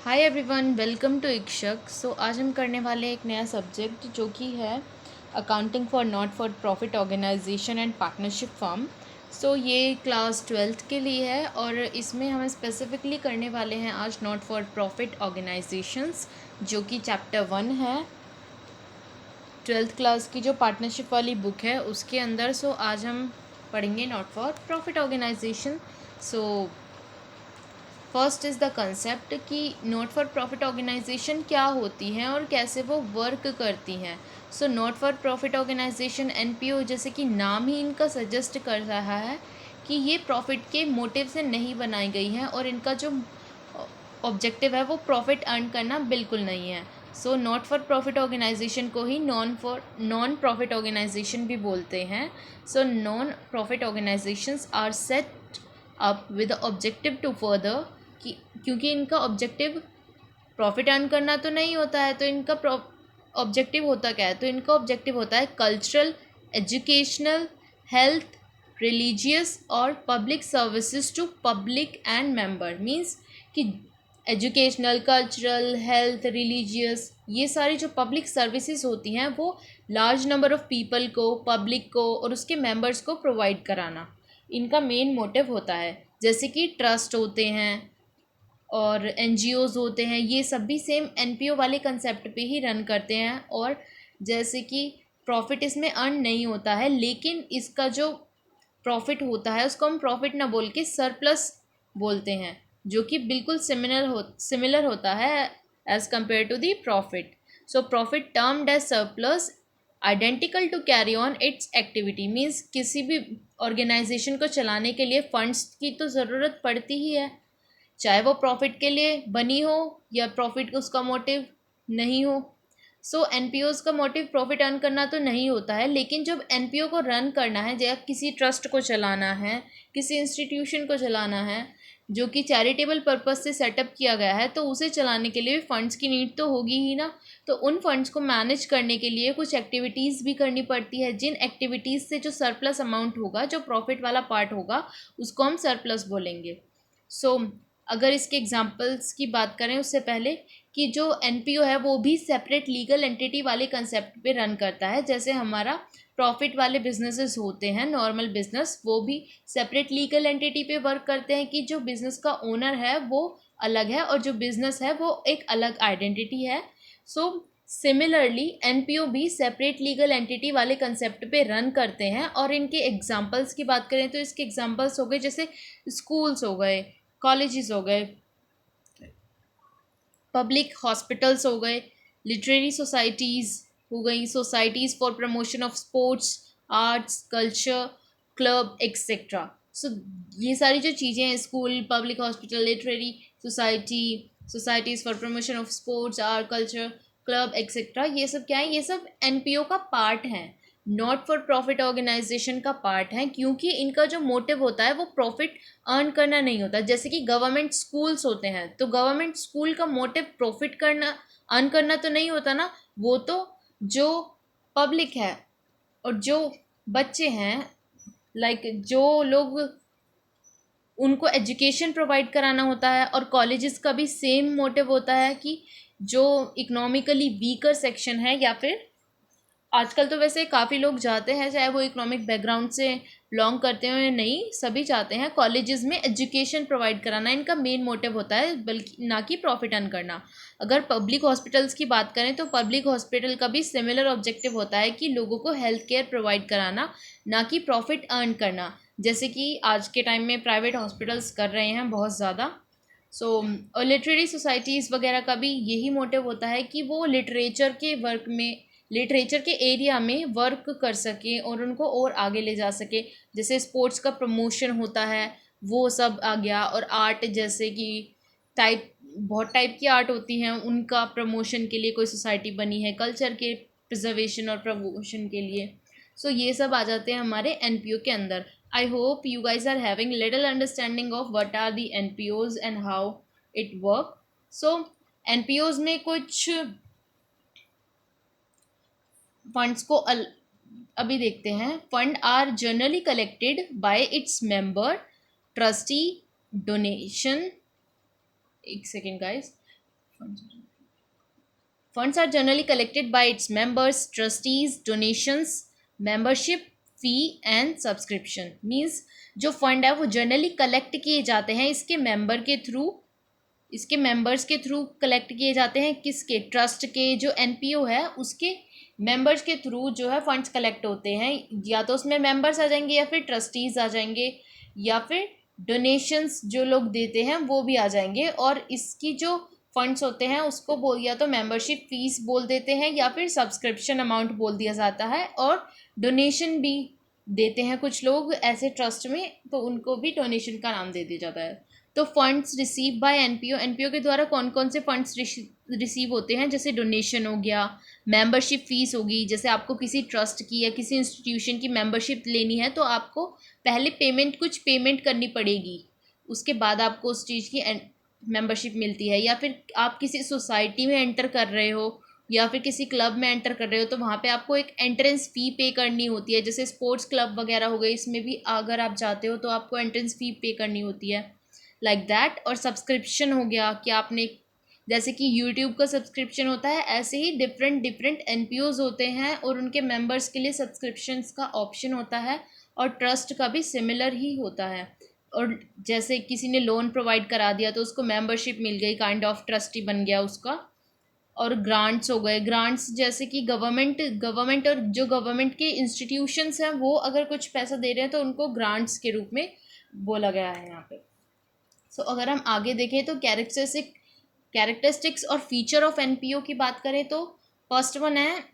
Hi everyone, welcome to इक्शक। आज हम करने वाले एक नया सब्जेक्ट जो कि है accounting for not for profit organisation and partnership firm. ये क्लास 12th के लिए है और इसमें हम स्पेसिफिकली करने वाले हैं आज नॉट फॉर प्रॉफिट ऑर्गेनाइजेशंस, जो कि चैप्टर 1 है 12th क्लास की जो पार्टनरशिप वाली बुक है उसके अंदर। आज हम पढ़ेंगे not for profit organisation. First is the concept कि नॉट फॉर प्रॉफिट ऑर्गेनाइजेशन क्या होती हैं और कैसे वो वर्क करती हैं। Not for profit organisation NPO, जैसे कि नाम ही इनका सजेस्ट कर रहा है कि ये प्रॉफिट के मोटिव से नहीं बनाई गई हैं और इनका जो ऑब्जेक्टिव है वो प्रॉफिट अर्न करना बिल्कुल नहीं है। नॉट फॉर प्रॉफिट ऑर्गेनाइजेशन को ही नॉन प्रॉफिट ऑर्गेनाइजेशन भी बोलते हैं। Non profit organisations are set up with objective to further, क्योंकि इनका ऑब्जेक्टिव प्रॉफिट अर्न करना तो नहीं होता है, तो इनका ऑब्जेक्टिव होता क्या है? तो इनका ऑब्जेक्टिव होता है कल्चरल, एजुकेशनल, हेल्थ, रिलीजियस और public services to public and member. Means कि एजुकेशनल, कल्चरल, हेल्थ, रिलीजियस, ये सारी जो पब्लिक सर्विसेज होती हैं वो लार्ज नंबर ऑफ पीपल को, पब्लिक को और उसके मेंबर्स को प्रोवाइड कराना इनका मेन मोटिव होता है। जैसे कि ट्रस्ट होते हैं और एनजीओज़ होते हैं, ये सब भी सेम एनपीओ वाले कंसेप्ट पे ही रन करते हैं। और जैसे कि प्रॉफिट इसमें अर्न नहीं होता है, लेकिन इसका जो प्रॉफिट होता है उसको हम प्रॉफिट ना बोल के सरप्लस बोलते हैं, जो कि बिल्कुल सिमिलर होता है as compared to the profit. Profit termed as surplus identical to carry on its activity. Means किसी भी ऑर्गेनाइजेशन को चलाने के लिए फंड्स की तो ज़रूरत पड़ती ही है, चाहे वो प्रॉफिट के लिए बनी हो या प्रॉफिट उसका मोटिव नहीं हो। एनपीओज़ का मोटिव प्रॉफिट अर्न करना तो नहीं होता है, लेकिन जब एनपीओ को रन करना है, या किसी ट्रस्ट को चलाना है, किसी इंस्टीट्यूशन को चलाना है जो कि चैरिटेबल पर्पस से सेटअप किया गया है, तो उसे चलाने के लिए फंड्स की नीड तो होगी ही ना। तो उन फंड्स को मैनेज करने के लिए कुछ एक्टिविटीज़ भी करनी पड़ती है, जिन एक्टिविटीज़ से जो सरप्लस अमाउंट होगा, जो प्रॉफिट वाला पार्ट होगा, उसको हम सरप्लस बोलेंगे। अगर इसके एग्जांपल्स की बात करें उससे पहले, कि जो एनपीओ है वो भी सेपरेट लीगल एंटिटी वाले कंसेप्ट पे रन करता है। जैसे हमारा प्रॉफिट वाले बिजनेसेस होते हैं, नॉर्मल बिजनेस, वो भी सेपरेट लीगल एंटिटी पे वर्क करते हैं कि जो बिजनेस का ओनर है वो अलग है और जो बिजनेस है वो एक अलग आइडेंटिटी है। सिमिलरली एनपीओ भी सेपरेट लीगल एंटिटी वाले कंसेप्ट पे रन करते हैं। और इनके एग्जांपल्स की बात करें तो इसके एग्जांपल्स हो गए जैसे स्कूल्स हो गए, कॉलेजेस हो गए, पब्लिक हॉस्पिटल्स हो गए, लिटरेरी सोसाइटीज़ हो गई, societies for promotion of sports, arts, culture, club etcetera. ये सारी जो चीज़ें हैं, school, public hospital, literary society, societies for promotion of sports, art, culture, club etcetera, ये सब क्या है? ये सब एनपीओ का पार्ट हैं, नॉट फॉर प्रॉफिट ऑर्गेनाइजेशन का पार्ट है, क्योंकि इनका जो मोटिव होता है वो प्रॉफिट अर्न करना नहीं होता। जैसे कि गवर्नमेंट स्कूल्स होते हैं, तो गवर्नमेंट स्कूल का मोटिव प्रॉफिट करना, अर्न करना तो नहीं होता ना। वो तो जो पब्लिक है और जो बच्चे हैं, जो लोग, उनको एजुकेशन प्रोवाइड कराना होता है। और कॉलेजेस का भी सेम मोटिव होता है कि जो इकोनॉमिकली वीकर सेक्शन है, या फिर आजकल तो वैसे काफ़ी लोग जाते हैं, चाहे वो इकोनॉमिक बैकग्राउंड से बिलोंग करते हो या नहीं, सभी चाहते हैं कॉलेजेस में एजुकेशन प्रोवाइड कराना, इनका मेन मोटिव होता है, बल्कि ना कि प्रॉफिट अर्न करना। अगर पब्लिक हॉस्पिटल्स की बात करें तो पब्लिक हॉस्पिटल का भी सिमिलर ऑब्जेक्टिव होता है कि लोगों को हेल्थ केयर प्रोवाइड कराना, ना कि प्रॉफिट अर्न करना, जैसे कि आज के टाइम में प्राइवेट हॉस्पिटल्स कर रहे हैं बहुत ज़्यादा। और लिटरेरी सोसाइटीज़ वगैरह का भी यही मोटिव होता है कि वो लिटरेचर के एरिया में वर्क कर सकें और उनको और आगे ले जा सके। जैसे स्पोर्ट्स का प्रमोशन होता है, वो सब आ गया। और आर्ट, जैसे कि बहुत टाइप की आर्ट होती हैं, उनका प्रमोशन के लिए कोई सोसाइटी बनी है, कल्चर के प्रिजर्वेशन और प्रमोशन के लिए। ये सब आ जाते हैं हमारे एनपीओ के अंदर। I hope you guys are having little understanding of what are the NPOs and how it work. NPOs में कुछ फंड्स को अभी देखते हैं। Fund are generally collected by its member, trustee, donation, एक second guys, Funds are generally collected by its members, trustees, donations, membership fee and subscription. Means जो fund है वो जनरली कलेक्ट किए जाते हैं इसके मेंबर्स के थ्रू कलेक्ट किए जाते हैं। किसके? ट्रस्ट के, जो एनपीओ है उसके मेंबर्स के थ्रू जो है फंड्स कलेक्ट होते हैं। या तो उसमें मेंबर्स आ जाएंगे या फिर ट्रस्टीज आ जाएंगे या फिर डोनेशंस जो लोग देते हैं वो भी आ जाएंगे। और इसकी जो फंड्स होते हैं उसको बोल या तो मेंबरशिप फीस बोल देते हैं या फिर सब्सक्रिप्शन अमाउंट बोल दिया जाता है। और डोनेशन भी देते हैं कुछ लोग ऐसे ट्रस्ट में, तो उनको भी डोनेशन का नाम दे दिया जाता है। तो funds receive by NPO, NPO के द्वारा कौन कौन से फंड्स रिसीव होते हैं? जैसे डोनेशन हो गया, मेंबरशिप फीस होगी। जैसे आपको किसी ट्रस्ट की या किसी इंस्टीट्यूशन की मेंबरशिप लेनी है तो आपको पहले कुछ पेमेंट करनी पड़ेगी, उसके बाद आपको उस चीज़ की मेंबरशिप मिलती है। या फिर आप किसी सोसाइटी में एंटर कर रहे हो या फिर किसी क्लब में एंटर कर रहे हो तो वहाँ पे आपको एक एंट्रेंस फ़ी पे करनी होती है। जैसे स्पोर्ट्स क्लब वगैरह हो गए, इसमें भी अगर आप जाते हो तो आपको एंट्रेंस फ़ी पे करनी होती है, लाइक दैट। और सब्सक्रिप्शन हो गया कि आपने, जैसे कि यूट्यूब का सब्सक्रिप्शन होता है, ऐसे ही डिफरेंट डिफरेंट एनपीओज होते हैं और उनके मेंबर्स के लिए सब्सक्रिप्शंस का ऑप्शन होता है। और ट्रस्ट का भी सिमिलर ही होता है। और जैसे किसी ने लोन प्रोवाइड करा दिया तो उसको मेंबरशिप मिल गई, काइंड ऑफ ट्रस्टी बन गया उसका। और ग्रांट्स हो गए, ग्रांट्स जैसे कि गवर्नमेंट और जो गवर्नमेंट के इंस्टीट्यूशंस हैं वो अगर कुछ पैसा दे रहे हैं तो उनको ग्रांट्स के रूप में बोला गया है यहाँ पे। सो अगर हम आगे देखें तो कैरेक्टरिस्टिक्स और फीचर ऑफ एनपीओ की बात करें तो फर्स्ट वन है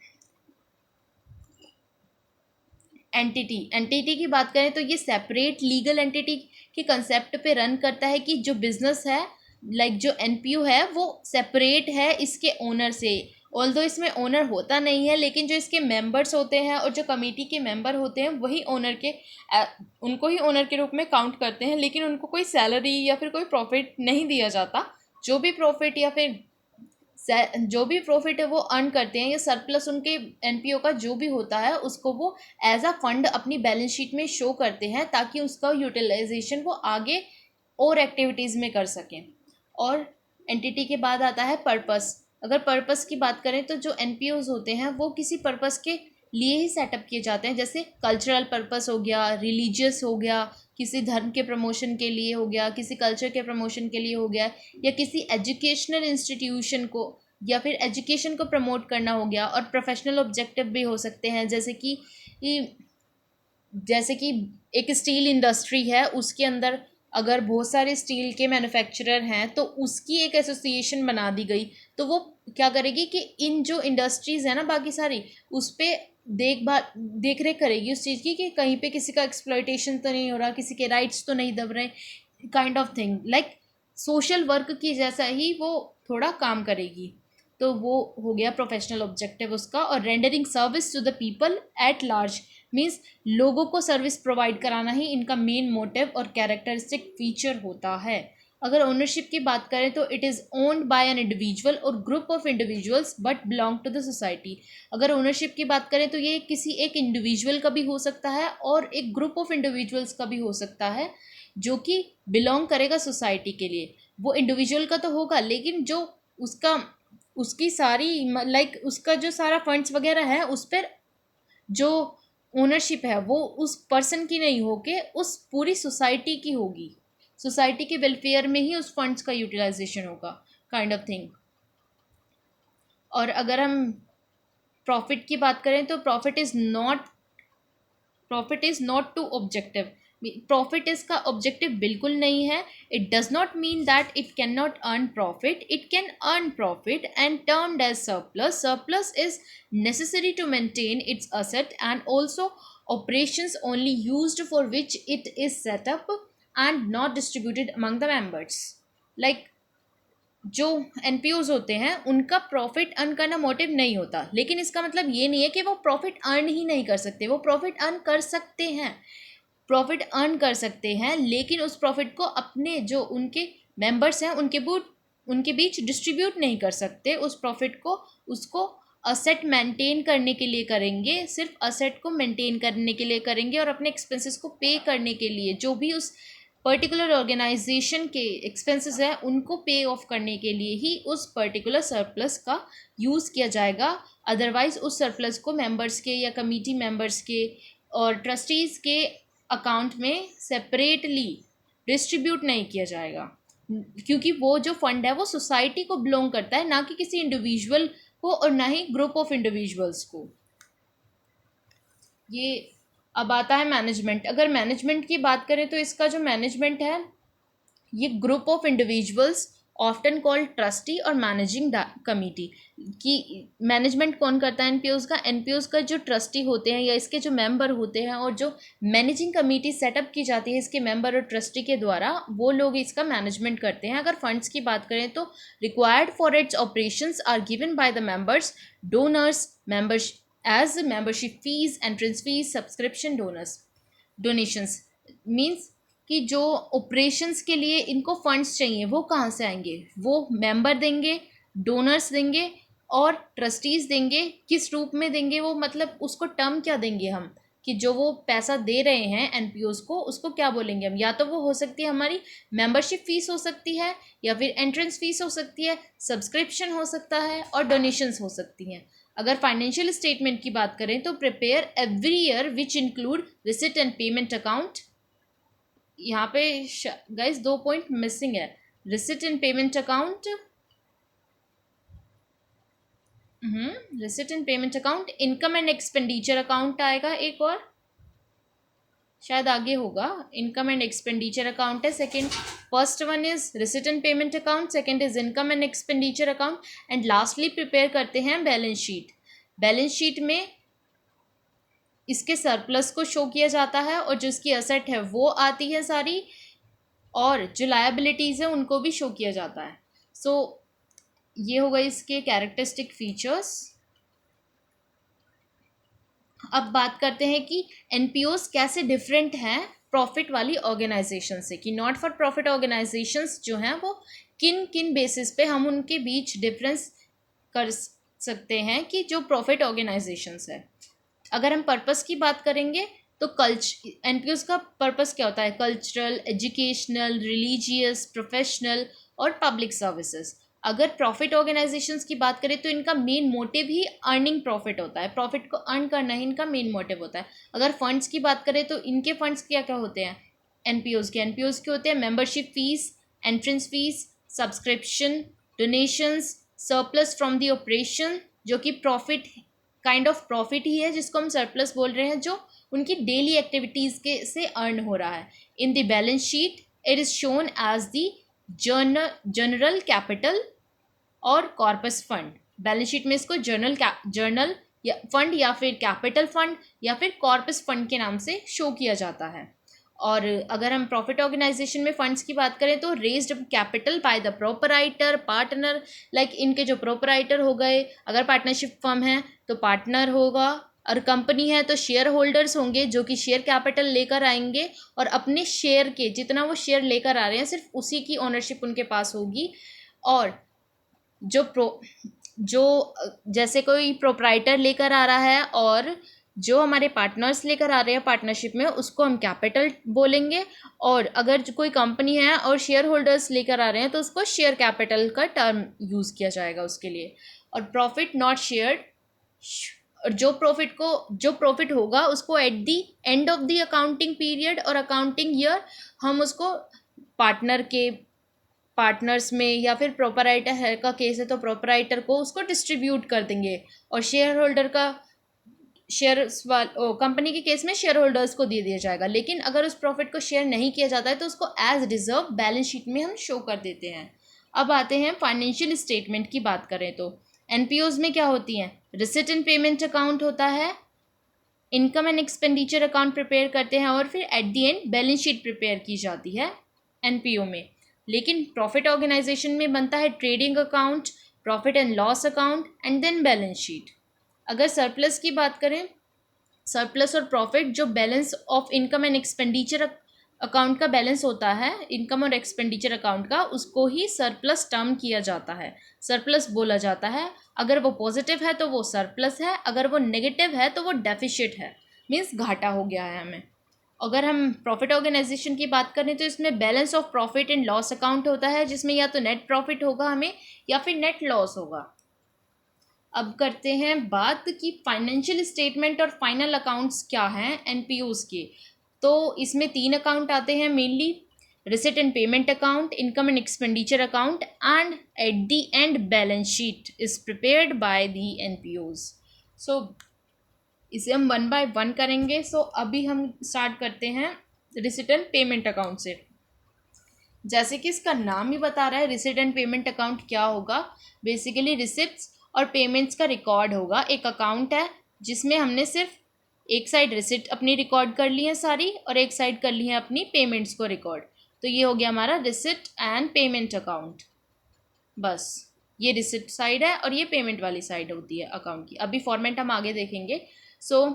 एंटिटी की बात करें तो ये सेपरेट लीगल एंटिटी के कंसेप्ट पे रन करता है कि जो बिजनेस है, लाइक जो एनपीओ है वो सेपरेट है इसके ओनर से। ऑल्दो इसमें ओनर होता नहीं है, लेकिन जो इसके मेंबर्स होते हैं और जो कमेटी के मेंबर होते हैं वही उनको ही ओनर के रूप में काउंट करते हैं, लेकिन उनको कोई सैलरी या फिर कोई प्रॉफिट नहीं दिया जाता। जो भी प्रॉफिट है वो अर्न करते हैं, या सरप्लस उनके एनपीओ का जो भी होता है उसको वो एज अ फंड अपनी बैलेंस शीट में शो करते हैं ताकि उसका यूटिलाइजेशन वो आगे और एक्टिविटीज़ में कर सकें। और एंटिटी के बाद आता है पर्पस। अगर पर्पस की बात करें तो जो एनपीओज होते हैं वो किसी पर्पस के लिए ही सेटअप किए जाते हैं। जैसे कल्चरल पर्पस हो गया, रिलीजियस हो गया, किसी धर्म के प्रमोशन के लिए हो गया, किसी कल्चर के प्रमोशन के लिए हो गया, या किसी एजुकेशनल इंस्टीट्यूशन को या फिर एजुकेशन को प्रमोट करना हो गया। और प्रोफेशनल ऑब्जेक्टिव भी हो सकते हैं, जैसे कि एक स्टील इंडस्ट्री है, उसके अंदर अगर बहुत सारे स्टील के मैन्युफैक्चरर हैं तो उसकी एक एसोसिएशन बना दी गई, तो वो क्या करेगी कि इन जो इंडस्ट्रीज़ है ना बाकी सारी, उस पर देख रेख करेगी उस चीज़ की कि कहीं पे किसी का एक्सप्लॉयटेशन तो नहीं हो रहा, किसी के राइट्स तो नहीं दब रहे, kind of thing like social work की जैसा ही वो थोड़ा काम करेगी। तो वो हो गया प्रोफेशनल ऑब्जेक्टिव उसका। और rendering service to the people at large means लोगों को सर्विस प्रोवाइड कराना ही इनका मेन मोटिव और कैरेक्टरिस्टिक फीचर होता है। अगर ओनरशिप की बात करें तो it is owned by an individual और group of individuals but belong to the society. अगर ओनरशिप की बात करें तो ये किसी एक इंडिविजुअल का भी हो सकता है और एक ग्रुप ऑफ इंडिविजुअल्स का भी हो सकता है जो कि बिलोंग करेगा सोसाइटी के लिए। वो इंडिविजुअल का तो होगा, लेकिन जो उसकी सारी उसका जो सारा फंड्स वगैरह है उस पर जो ओनरशिप है वो उस पर्सन की नहीं होके उस पूरी सोसाइटी की होगी। सोसाइटी के वेलफेयर में ही उस फंड्स का यूटिलाइजेशन होगा, काइंड ऑफ थिंग। और अगर हम प्रॉफिट की बात करें तो profit is not to objective. Profit इसका ऑब्जेक्टिव बिल्कुल नहीं है। It does not mean that it can not earn profit, it can earn profit and termed as surplus. Surplus is necessary to maintain its asset and also operations only used for which it is set up and not distributed among the members. Like जो एनपीओज होते हैं उनका profit earn करना motive नहीं होता, लेकिन इसका मतलब ये नहीं है कि वो प्रॉफिट अर्न ही नहीं कर सकते। वो प्रॉफिट अर्न कर सकते हैं, लेकिन उस प्रॉफिट को अपने जो उनके मेंबर्स हैं उनके बीच डिस्ट्रीब्यूट नहीं कर सकते। उस प्रॉफिट को उसको असेट मेंटेन करने के लिए करेंगे, सिर्फ असेट को मेंटेन करने के लिए करेंगे और अपने एक्सपेंसेस को पे करने के लिए जो भी उस पर्टिकुलर ऑर्गेनाइजेशन के एक्सपेंसेस हैं उनको पे ऑफ करने के लिए ही उस पर्टिकुलर सरप्लस का यूज़ किया जाएगा। अदरवाइज उस सरप्लस को मेंबर्स के या कमेटी मेंबर्स के और ट्रस्टीज़ के अकाउंट में सेपरेटली डिस्ट्रीब्यूट नहीं किया जाएगा, क्योंकि वो जो फंड है वो सोसाइटी को बिलोंग करता है, ना कि किसी इंडिविजुअल को और ना ही ग्रुप ऑफ इंडिविजुअल्स को। ये अब आता है मैनेजमेंट। अगर मैनेजमेंट की बात करें तो इसका जो मैनेजमेंट है ये group of individuals often called trustee और मैनेजिंग कमिटी की मैनेजमेंट कौन करता है एनपीओज का। एनपीओज का जो ट्रस्टी होते हैं या इसके जो मेंबर होते हैं और जो मैनेजिंग कमेटी सेटअप की जाती है इसके मेंबर और ट्रस्टी के द्वारा, वो लोग इसका मैनेजमेंट करते हैं। अगर फंड्स की बात करें तो required for its operations are given by the members, donors, members as membership fees, entrance fees, subscription, donations. Means कि जो ऑपरेशंस के लिए इनको फंड्स चाहिए वो कहाँ से आएंगे, वो मेंबर देंगे, डोनर्स देंगे और ट्रस्टीज़ देंगे। किस रूप में देंगे वो, मतलब उसको टर्म क्या देंगे हम, कि जो वो पैसा दे रहे हैं एनपीओज को उसको क्या बोलेंगे हम। या तो वो हो सकती है हमारी मेंबरशिप फीस हो सकती है, या फिर एंट्रेंस फीस हो सकती है, सब्सक्रिप्शन हो सकता है और डोनेशंस हो सकती हैं। अगर फाइनेंशियल स्टेटमेंट की बात करें तो prepare every year which include receipt and payment account. यहाँ पे गाइस 2 पॉइंट मिसिंग है, receipt and payment account, receipt and payment account, income and expenditure account आएगा एक और, शायद आगे होगा, इनकम एंड एक्सपेंडिचर अकाउंट है second. First one is receipt and payment account, second is income and expenditure account, and lastly prepare करते हैं balance sheet. Balance sheet में इसके सरप्लस को शो किया जाता है और जो इसकी असेट है वो आती है सारी, और जो लायबिलिटीज़ है उनको भी शो किया जाता है। सो ये होगा इसके कैरेक्टरिस्टिक फीचर्स। अब बात करते हैं कि एनपीओज कैसे डिफरेंट हैं प्रॉफिट वाली ऑर्गेनाइजेशन से, कि नॉट फॉर प्रॉफिट ऑर्गेनाइजेशंस जो हैं वो किन किन बेसिस पे हम उनके बीच डिफरेंस कर सकते हैं कि जो प्रॉफिट ऑर्गेनाइजेशंस है। अगर हम पर्पस की बात करेंगे तो एनपीओज का पर्पस क्या होता है, कल्चरल, एजुकेशनल, रिलीजियस, प्रोफेशनल और पब्लिक सर्विसेज। अगर प्रॉफिट ऑर्गेनाइजेशंस की बात करें तो इनका मेन मोटिव ही अर्निंग प्रॉफिट होता है, प्रॉफिट को अर्न करना ही इनका मेन मोटिव होता है। अगर फंड्स की बात करें तो इनके फंड्स क्या क्या होते हैं एनपीओज के होते हैं membership fees, entrance fees, subscription, donations, surplus from the operation, जो कि प्रॉफिट काइंड ऑफ प्रॉफिट ही है जिसको हम सरप्लस बोल रहे हैं, जो उनकी डेली एक्टिविटीज़ के से अर्न हो रहा है। In the balance sheet it is shown as the general capital और कॉर्पस फंड। बैलेंस शीट में इसको जर्नल या फंड या फिर कैपिटल फंड या फिर कॉर्पस फंड के नाम से शो किया जाता है। और अगर हम प्रॉफिट ऑर्गेनाइजेशन में फंड्स की बात करें तो raised capital by the proprietor, partner, like इनके जो प्रोपराइटर हो गए, अगर पार्टनरशिप फर्म है तो पार्टनर होगा, और कंपनी है तो शेयर होल्डर्स होंगे जो कि शेयर कैपिटल लेकर आएंगे और अपने शेयर के जितना वो शेयर लेकर आ रहे हैं सिर्फ उसी की ओनरशिप उनके पास होगी। और जो जैसे कोई प्रोपराइटर लेकर आ रहा है और जो हमारे पार्टनर्स लेकर आ रहे हैं पार्टनरशिप में उसको हम कैपिटल बोलेंगे, और अगर कोई कंपनी है और शेयर होल्डर्स लेकर आ रहे हैं तो उसको शेयर कैपिटल का टर्म यूज़ किया जाएगा उसके लिए। और प्रॉफिट नॉट शेयर्ड, और जो प्रॉफिट होगा उसको at the and of the accounting period और अकाउंटिंग ईयर हम उसको पार्टनर्स में, या फिर प्रोपराइटर है का केस है तो प्रोपराइटर को उसको डिस्ट्रीब्यूट कर देंगे, और शेयर होल्डर का कंपनी के केस में शेयर होल्डर्स को दे दिया जाएगा। लेकिन अगर उस प्रॉफिट को शेयर नहीं किया जाता है तो उसको एज रिजर्व बैलेंस शीट में हम शो कर देते हैं। अब आते हैं फाइनेंशियल स्टेटमेंट की बात करें तो एनपीओज में क्या होती हैं, रिसिट एंड पेमेंट अकाउंट होता है, income and expenditure account prepare करते हैं, और फिर at the and balance sheet prepare की जाती है एनपीओ में। लेकिन प्रॉफिट ऑर्गेनाइजेशन में बनता है trading account, profit and loss account and then balance sheet. अगर सरप्लस की बात करें, सरप्लस और प्रॉफिट जो balance of income and expenditure account का बैलेंस होता है, इनकम और एक्सपेंडिचर अकाउंट का, उसको ही सरप्लस टर्म किया जाता है, सरप्लस बोला जाता है। अगर वो पॉजिटिव है तो वो सरप्लस है, अगर वो नेगेटिव है तो वो डेफिशिट है, मीन्स घाटा हो गया है हमें। अगर हम प्रॉफिट ऑर्गेनाइजेशन की बात करें तो इसमें balance of profit and loss account होता है, जिसमें या तो नेट प्रॉफिट होगा हमें या फिर नेट लॉस होगा। अब करते हैं बात कि फाइनेंशियल स्टेटमेंट और फाइनल अकाउंट्स क्या हैं एनपीओज के। तो इसमें 3 अकाउंट आते हैं mainly, receipt and payment account, income and expenditure account, and at the end balance sheet is prepared by the NPOs. So इसे हम 1 बाय 1 करेंगे। सो अभी हम स्टार्ट करते हैं रिसिट एंड पेमेंट अकाउंट से। जैसे कि इसका नाम ही बता रहा है, रिसिट एंड पेमेंट अकाउंट क्या होगा। बेसिकली रिसिप्ट्स और पेमेंट्स का रिकॉर्ड होगा। एक अकाउंट है जिसमें हमने सिर्फ एक साइड रिसिट अपनी रिकॉर्ड कर ली है सारी, और एक साइड कर ली है अपनी पेमेंट्स को रिकॉर्ड। तो ये हो गया हमारा रिसिट एंड पेमेंट अकाउंट। बस ये रिसिट साइड है और ये पेमेंट वाली साइड होती है अकाउंट की। अभी फॉर्मेट हम आगे देखेंगे। सो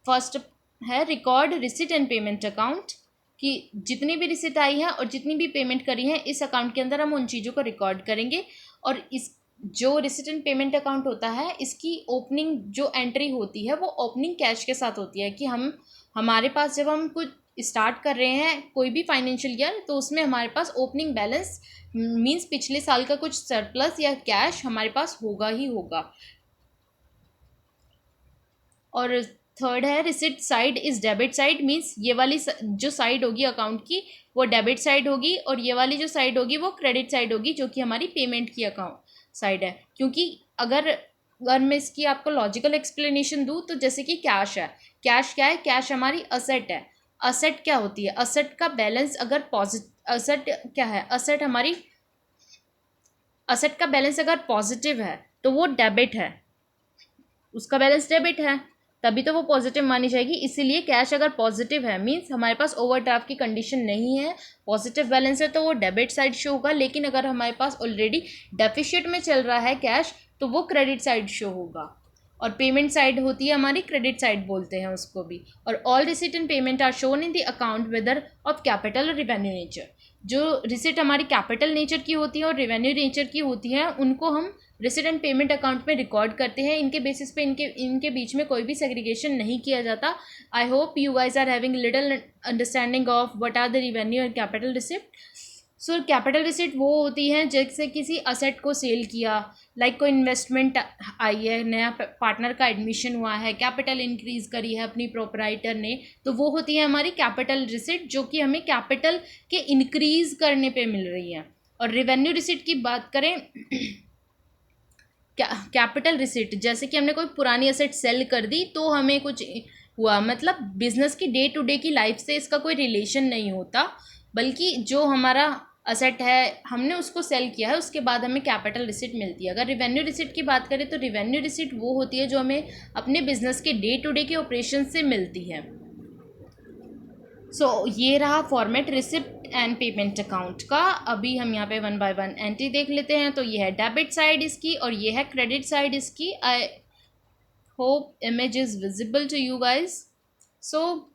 फर्स्ट है record receipt and payment account, कि जितनी भी रिसिट आई है और जितनी भी पेमेंट करी है इस अकाउंट के अंदर हम उन चीज़ों को रिकॉर्ड करेंगे। और इस जो रिसिट एंड पेमेंट अकाउंट होता है इसकी ओपनिंग जो एंट्री होती है वो ओपनिंग कैश के साथ होती है, कि हमारे पास जब हम कुछ स्टार्ट कर रहे हैं कोई भी फाइनेंशियल ईयर, तो उसमें हमारे पास ओपनिंग बैलेंस मींस पिछले साल का कुछ सरप्लस या कैश हमारे पास होगा ही होगा। और थर्ड है receipt side is debit side, means ये वाली जो साइड होगी अकाउंट की वो डेबिट साइड होगी, और ये वाली जो साइड होगी वो क्रेडिट साइड होगी, जो कि हमारी पेमेंट की अकाउंट साइड है। क्योंकि अगर मैं इसकी आपको लॉजिकल एक्सप्लेनेशन दूँ तो जैसे कि कैश है, कैश क्या है, कैश हमारी असेट है। असेट क्या होती है, असेट का बैलेंस अगर असेट क्या है, असेट हमारी असेट का बैलेंस अगर पॉजिटिव है तो वो डेबिट है, उसका बैलेंस डेबिट है, तभी तो वो पॉजिटिव मानी जाएगी। इसीलिए कैश अगर पॉजिटिव है मींस हमारे पास ओवरड्राफ्ट की कंडीशन नहीं है, पॉजिटिव बैलेंस है, तो वो डेबिट साइड शो होगा। लेकिन अगर हमारे पास ऑलरेडी डेफिशिएट में चल रहा है कैश तो वो क्रेडिट साइड शो होगा। और पेमेंट साइड होती है हमारी क्रेडिट साइड बोलते हैं उसको भी। और all receipt and payment are shown in the account whether of capital और रिवेन्यू नेचर। जो रिसिट हमारी कैपिटल नेचर की होती है और रिवेन्यू नेचर की होती है उनको हम रिसिट एंड पेमेंट अकाउंट में रिकॉर्ड करते हैं। इनके बेसिस पे इनके बीच में कोई भी सेग्रीगेशन नहीं किया जाता। I hope you guys are having little understanding of what are the revenue and capital receipt. So capital receipt वो होती हैं जैसे किसी असेट को सेल किया, लाइक कोई इन्वेस्टमेंट आई है, नया पार्टनर का एडमिशन हुआ है, कैपिटल इंक्रीज करी है अपनी प्रोपराइटर ने, तो वो होती है हमारी कैपिटल रिसिट, जो कि हमें कैपिटल के इंक्रीज करने पे मिल रही है। और रिवेन्यू रिसिट की बात करें कैपिटल रिसिट, जैसे कि हमने कोई पुरानी असेट सेल कर दी तो हमें कुछ हुआ, मतलब बिजनेस की डे टू डे की लाइफ से इसका कोई रिलेशन नहीं होता, बल्कि जो हमारा असेट है हमने उसको सेल किया है उसके बाद हमें कैपिटल रिसिट मिलती है। अगर रिवेन्यू रिसिट की बात करें तो रिवेन्यू रिसिट वो होती है जो हमें अपने बिजनेस के डे टू डे के ऑपरेशन से मिलती है। सो ये रहा format receipt and payment account का। अभी हम यहाँ पे 1 बाय 1 एंट्री देख लेते हैं। तो ये है डेबिट साइड इसकी और ये है क्रेडिट साइड इसकी। I hope image is visible to you guys. So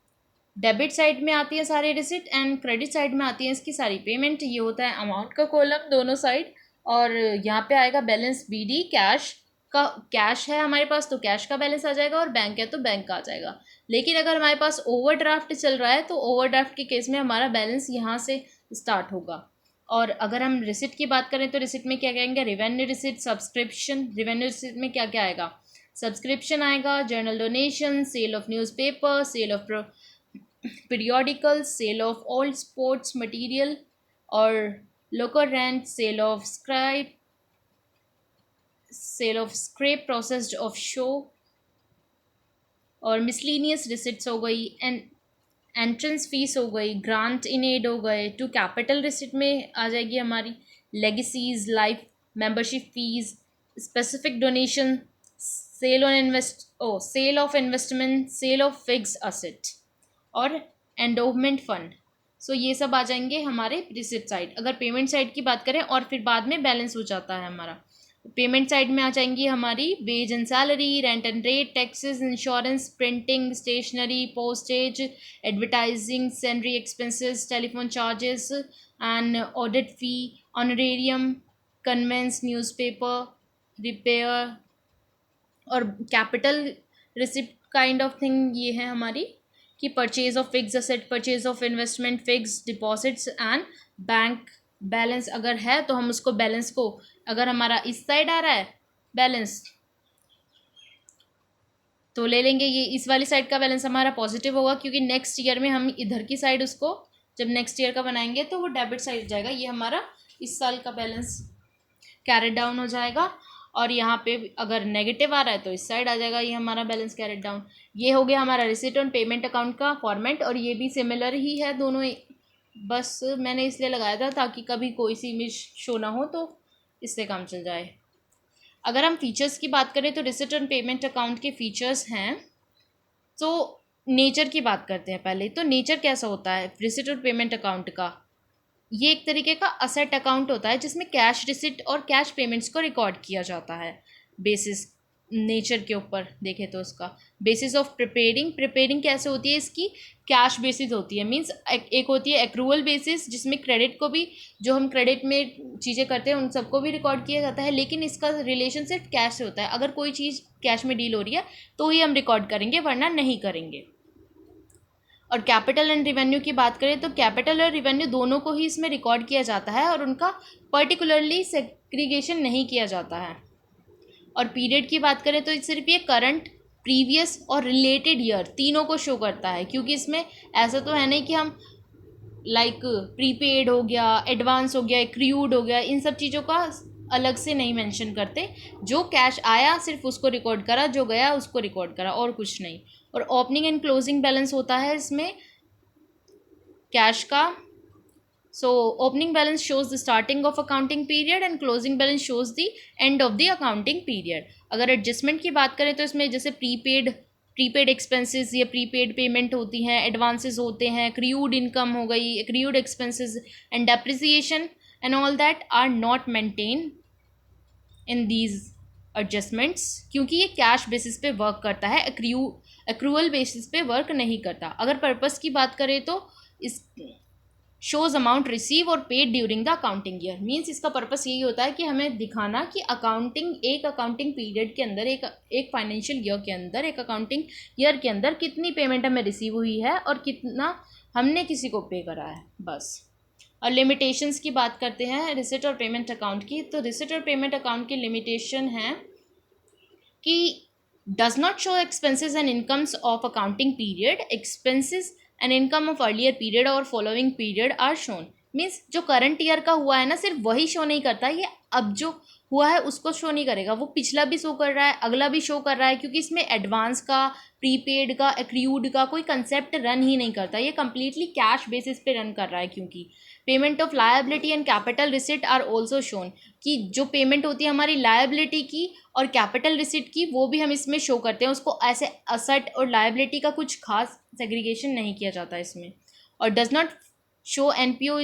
debit side में आती है सारी रिसिट एंड क्रेडिट साइड में आती है इसकी सारी पेमेंट। ये होता है अमाउंट का कॉलम दोनों साइड, और यहाँ पे आएगा बैलेंस बीडी, कैश का, कैश है हमारे पास तो कैश का बैलेंस आ जाएगा, और बैंक है तो बैंक का आ जाएगा। लेकिन अगर हमारे पास ओवरड्राफ्ट चल रहा है तो ओवरड्राफ्ट के केस में हमारा बैलेंस यहाँ से स्टार्ट होगा। और अगर हम रिसिट की बात करें तो रिसिट में क्या कहेंगे, revenue receipt, subscription. Revenue receipt में क्या क्या आएगा, सब्सक्रिप्शन आएगा, general donation, sale of newspaper, sale of periodicals, sale of old sports material or local rent, sale of scrap processed of show, और मिसलीनियस रिसिट्स हो गई, एंड एंट्रेंस फीस हो गई, ग्रांट इन एड हो गए। To capital receipt में आ जाएगी हमारी legacies, life membership fees, specific donation, sale of investment, sale of fix asset और एंडोवमेंट फंड। सो ये सब आ जाएंगे हमारे रिसिट साइड। अगर पेमेंट साइड की बात करें और फिर बाद में बैलेंस हो जाता है हमारा, पेमेंट साइड में आ जाएंगी हमारी wage and salary, rent and rate, taxes, insurance, printing, stationery, postage, advertising, salary expenses, telephone charges and audit fee, honorarium, conveyance, newspaper, repair और capital receipt kind of thing. ये है हमारी कि purchase of fix asset, purchase of investment, fix deposits and bank balance अगर है तो हम उसको बैलेंस को, अगर हमारा इस साइड आ रहा है बैलेंस तो ले लेंगे, ये इस वाली साइड का बैलेंस हमारा पॉजिटिव होगा क्योंकि नेक्स्ट ईयर में हम इधर की साइड उसको जब नेक्स्ट ईयर का बनाएंगे तो वो डेबिट साइड जाएगा। ये हमारा इस साल का बैलेंस कैरेट डाउन हो जाएगा और यहाँ पे अगर नेगेटिव आ रहा है तो इस साइड आ जाएगा, ये हमारा बैलेंस कैरेट डाउन। ये हो गया हमारा रिसीट ऑन पेमेंट अकाउंट का फॉर्मेट और ये भी सिमिलर ही है दोनों, बस मैंने इसलिए लगाया था ताकि कभी कोई सी इमेज शो ना हो तो इससे काम चल जाए। अगर हम फीचर्स की बात करें तो रिसीट ऑन पेमेंट अकाउंट के फीचर्स हैं, तो नेचर की बात करते हैं पहले। तो नेचर कैसा होता है रिसीट ऑन पेमेंट अकाउंट का, ये एक तरीके का असेट अकाउंट होता है जिसमें कैश रिसिट और कैश पेमेंट्स को रिकॉर्ड किया जाता है। बेसिस नेचर के ऊपर देखें तो उसका बेसिस ऑफ प्रिपेयरिंग कैसे होती है इसकी, कैश बेसिस होती है। मींस एक होती है एक्रूवल बेसिस जिसमें क्रेडिट को भी, जो हम क्रेडिट में चीज़ें करते हैं उन सबको भी रिकॉर्ड किया जाता है, लेकिन इसका रिलेशन सिर्फ कैश से होता है। अगर कोई चीज़ कैश में डील हो रही है तो ही हम रिकॉर्ड करेंगे वरना नहीं करेंगे। और कैपिटल एंड रिवेन्यू की बात करें तो कैपिटल और रिवेन्यू दोनों को ही इसमें रिकॉर्ड किया जाता है और उनका पर्टिकुलरली सेग्रीगेशन नहीं किया जाता है। और पीरियड की बात करें तो सिर्फ ये करंट, प्रीवियस और रिलेटेड ईयर तीनों को शो करता है, क्योंकि इसमें ऐसा तो है नहीं कि हम लाइक प्रीपेड हो गया, एडवांस हो गया, एक्रूड हो गया, इन सब चीज़ों का अलग से नहीं मेंशन करते। जो कैश आया सिर्फ उसको रिकॉर्ड करा, जो गया उसको रिकॉर्ड करा और कुछ नहीं। और ओपनिंग एंड क्लोजिंग बैलेंस होता है इसमें कैश का। So opening balance shows the starting of accounting period and closing balance shows the end of the accounting period. अगर एडजस्टमेंट की बात करें तो इसमें जैसे प्रीपेड एक्सपेंसेस या प्रीपेड पेमेंट होती हैं, एडवांसेस होते हैं, एक्रूड इनकम हो गई, accrued expenses and depreciation and all that are not maintain in these adjustments, क्योंकि ये कैश बेसिस पे वर्क करता है, एक्रूअल बेसिस पे वर्क नहीं करता। अगर पर्पस की बात करें तो इस शोज अमाउंट रिसीव और paid during the accounting year. Means इसका पर्पस यही होता है कि हमें दिखाना कि एक अकाउंटिंग पीरियड के अंदर, एक फाइनेंशियल ईयर के अंदर, एक अकाउंटिंग ईयर के अंदर कितनी पेमेंट हमें रिसीव हुई है और कितना हमने किसी को पे करा है, बस। और लिमिटेशंस की बात करते हैं रिसिट और पेमेंट अकाउंट की, तो रिसिट और पेमेंट अकाउंट की लिमिटेशन है कि does not show expenses and incomes of accounting period, expenses and income of earlier period और following period are shown. Means जो करंट ईयर का हुआ है ना सिर्फ वही शो नहीं करता, ये अब जो हुआ है उसको शो नहीं करेगा, वो पिछला भी शो कर रहा है, अगला भी शो कर रहा है, क्योंकि इसमें एडवांस का, प्रीपेड का, एक्रूड का कोई कंसेप्ट रन ही नहीं करता, ये कम्प्लीटली कैश बेसिस पे रन कर रहा है। क्योंकि payment of liability and capital receipt are also shown, कि जो पेमेंट होती है हमारी लायबिलिटी की और कैपिटल रिसिट की वो भी हम इसमें शो करते हैं, उसको ऐसे असेट और लायबिलिटी का कुछ खास सेग्रीगेशन नहीं किया जाता इसमें। और does not show NPO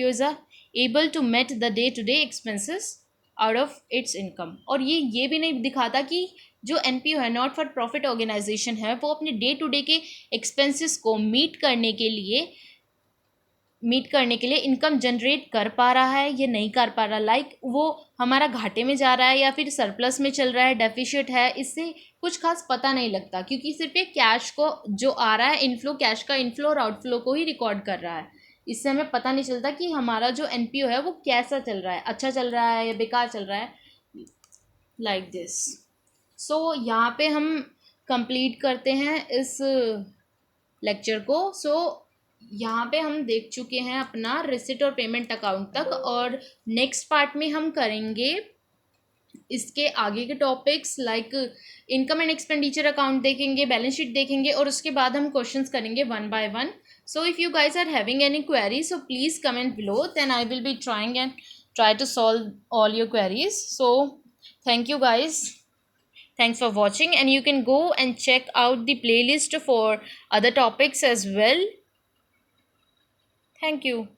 is a able to met the day to day expenses out of its income. और ये भी नहीं दिखाता कि जो एनपीओ है, नॉट फॉर प्रॉफिट ऑर्गेनाइजेशन है, वो अपने डे टू डे के एक्सपेंसेस को मीट करने के लिए इनकम जनरेट कर पा रहा है या नहीं कर पा रहा। लाइक वो हमारा घाटे में जा रहा है या फिर सरप्लस में चल रहा है, डेफिशिट है, इससे कुछ खास पता नहीं लगता, क्योंकि सिर्फ ये कैश को जो आ रहा है इनफ्लो, कैश का इनफ्लो और आउटफ्लो को ही रिकॉर्ड कर रहा है। इससे हमें पता नहीं चलता कि हमारा जो एनपीओ है वो कैसा चल रहा है, अच्छा चल रहा है या बेकार चल रहा है, लाइक दिस। सो यहाँ पे हम कंप्लीट करते हैं इस लेक्चर को। सो यहाँ पे हम देख चुके हैं अपना रिसिट और पेमेंट अकाउंट तक, और नेक्स्ट पार्ट में हम करेंगे इसके आगे के topics, like income and expenditure account देखेंगे, बैलेंस शीट देखेंगे, और उसके बाद हम क्वेश्चंस करेंगे one by one. So if you guys are having any query, so please comment below, then I will be try to solve all your queries. So thank you guys, thanks for watching, and you can go and check out the playlist for other topics as well. Thank you.